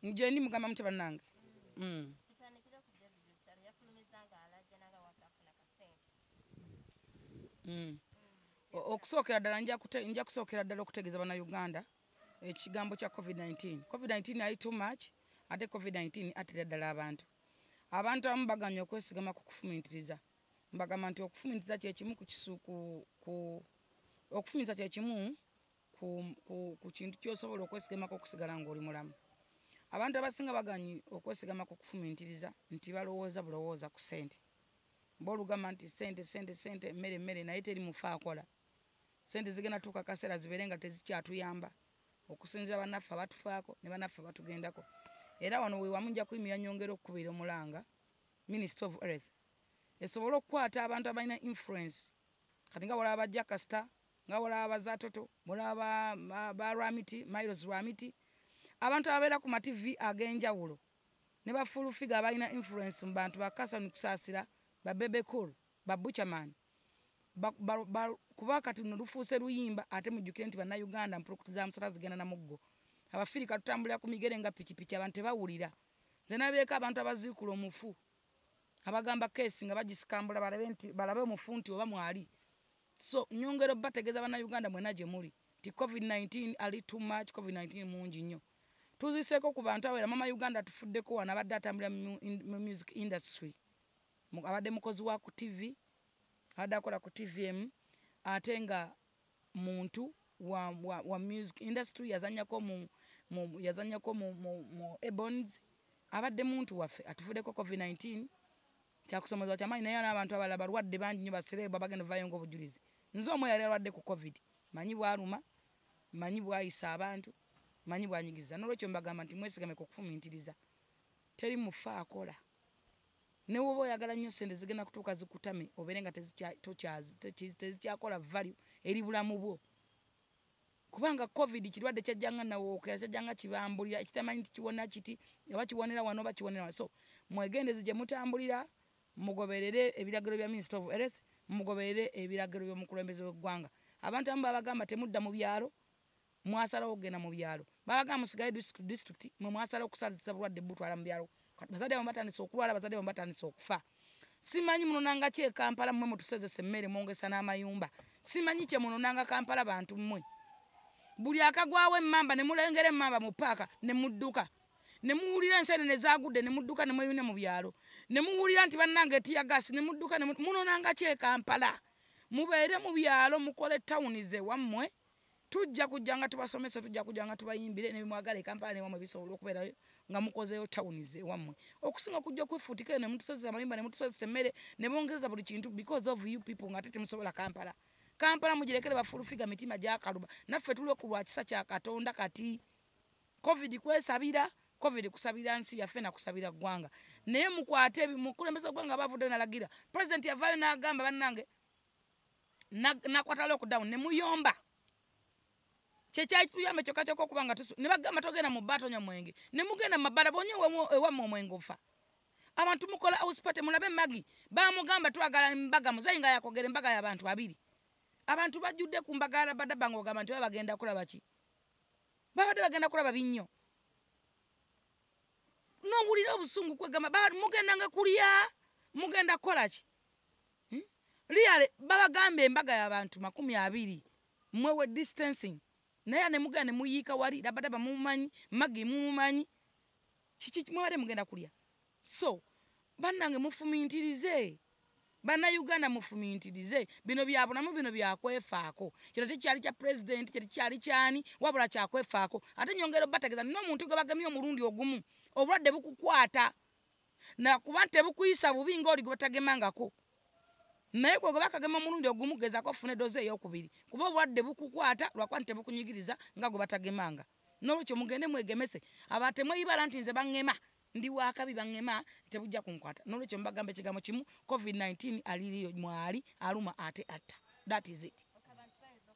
nje ndi mugamba mutaba nange okusookera ddala nja kusookera ddala okutegeeza bana Uganda ekigambo kya COVID-19. COVID-19 ali too much ate COVID-19 atera ddala abantu abamu baganya okwesigama ku kufumintiriza. Mbagamba nti okufumintiriza kye kimu okufumintiriza kye kimu ku kintu ky'osobola okwesigamako okusigala ng'oli mulamu. Abantu abasinga baganyi okwesigama ku kufumintiriza nti balowooza bulowooza ku ssente. Bolugamba nti ssente mmere naye teri mufa akola. Ssente zigenda tuuka kaseera zibeere nga tezikyatuyamba okusinziira bannaffe abatufaako ne bannaffe abatugendako. Era wano we wamu nja kuyimira nyongera okukubira omulanga Ministry of Health esobole okukwata abantu abalina influence kati nga walaba Jakasta nga walaba Bazatoto walaba ba Rwamiti Miles Rwamiti abantu ababeera ku mativi ag'enjawulo ne bafulufiga abalina influence mu bantu bakasa nikusaasira babebekulu babuchaman kuba kati lufuuse luyimba ate mujjukire nti bannayuganda mpulukutu za musala zigenda na muggo abafirika tutambulira ku migere nga pikipiki abantu tebawulira nze nabeeko abantu abaziikula omufu abagamba keesi nga bagisikambula balabe omufu nti oba mwali. So nyongero bategeeza bannayuganda mwena gye muli nti COVID-19 ali too much, COVID-19 mungi nnyo. Tuziseeko ku bantu abawera mama Uganda tufuddeko wano abadde atambulira mu music industry abadde mukozi wa ku TV abadde akola ku TVM ate nga muntu wa music industry yazanyako mu Ebons abadde muntu waffe atufuddeko COVID-19 kyakusomeza kyamaanyi naye n'abantu abalala balwadde bangi nnyo basereebwa bagenda vayo ng'obujulizi. Nze omwe yali alwadde ku COVID manyi bwaluma manyi bwayisa abantu manyi bwanyigiza. N'olwekyo mbagamba nti mwesigame ku kufumintiriza teri mufa akola ne woba oyagala nnyo ssente zigenda kutuuka zikutame obeere nga tezikyakola value eri bulamu bwo kubanga COVID kirwadde kyajjanga nawookera kyajjanga kibambulira ekitamanyi nti kiwona kiti oba kiwonera wano oba kiwonera wano. So mwegendezi gye mutambulira mugoberere ebiragiro bya Ministry of Health mugoberere ebiragiro by'omukulembeze w'eggwanga. Abantu abamu babagamba temudda mu byalo mwasalawo okugenda mu byalo babagamba musigaye district mwe mwasalawo okusaliza bulwadde butwala mu byalo bazadde bamwe batandise okulwala bazadde bamwe batandise okufa. Simanyi munonanga ki e Kampala mmwe mutusezesa emmere mwongesa n'amayumba simanyi kye munonanga Kampala bantu mmwe buli akagwawo emmamba ne mulengera emmamba mu paaka ne mudduka ne muwulira enseenene zaagudde ne mudduka ne mweyune mu byalo ne muwulira nti bannange tiyagasi ne mudduka munonanga ki e Kampala. Mubeere mu byalo mukole tawunize wammwe tujja kujjanga tubasomesa tujja kujjanga tubayimbire ne mwagala e Kampala ne wamwe bisobola okubeerayo nga mukozeyo tawunize wammwe okusinga kujja kwefuutika ne mutusozesa amayumba ne mutusozesa emmere ne bongeza buli kintu because of you people nga tete musobola Kampala mugirekere bafulufiga mitima gyakaluba naffe tuli ku lwa kisa kya Katonda kati COVID kwesabira COVID kusabira nsi yaffe na kusabira ggwanga naye mukwate mukulembeza ggwanga bavudde nalagira president yavayo n'agamba bannange nakwata lockdown ne muyomba kyekituyamba kyokka kyokka okubanga ne bagamba togenda mu batonya mwenge ne mugenda mu mabbala bonye ewammwe omwenge ofa abantu mukola house party mulabe magi bamugamba twagala embaga muzayi nga yakogera embaga y'abantu babiri abantu bajjudde ku mbaga Rabadaba ng'ogamba nti bagenda kulaba ki babadde bagenda kulaba binnyo n'owulira obusungu kwegamba mugenda nga kulya mugenda kukola ki liyale babagamba embaga y'abantu 20 mwewe distancing naye ne mugenda muyiika wali Rabadaba mumumanyi magi mumumanyi kiki mwewade mugenda kulya. So bannange mufumintirize Bannayuganda mufumintirize bino byabulamu bino byakwefaako kino tekyali kya president tekyali kyani wabula kyakwefaako ate nyongero bategeza n'omuntu gwe bagamye omulundi ogumu obulwadde bukukwata na kuba tebukuyisa bubi ng'oli gwe batagemangako naye gwe bakagema omulundi ogumu gezaako ofune doze ey'okubiri kuba obulwadde bukukwata lwakuba tebukunyigiriza nga gwe batagemanga. N'olwekyo mugende mwegemese abatemweyibala nti nze baŋŋema ndi wakabi bangema tebujja kunkwata. N'olwekyo mbagamba ekigambo kimu COVID-19 aliriyo mwali aluma ate atta. That is it.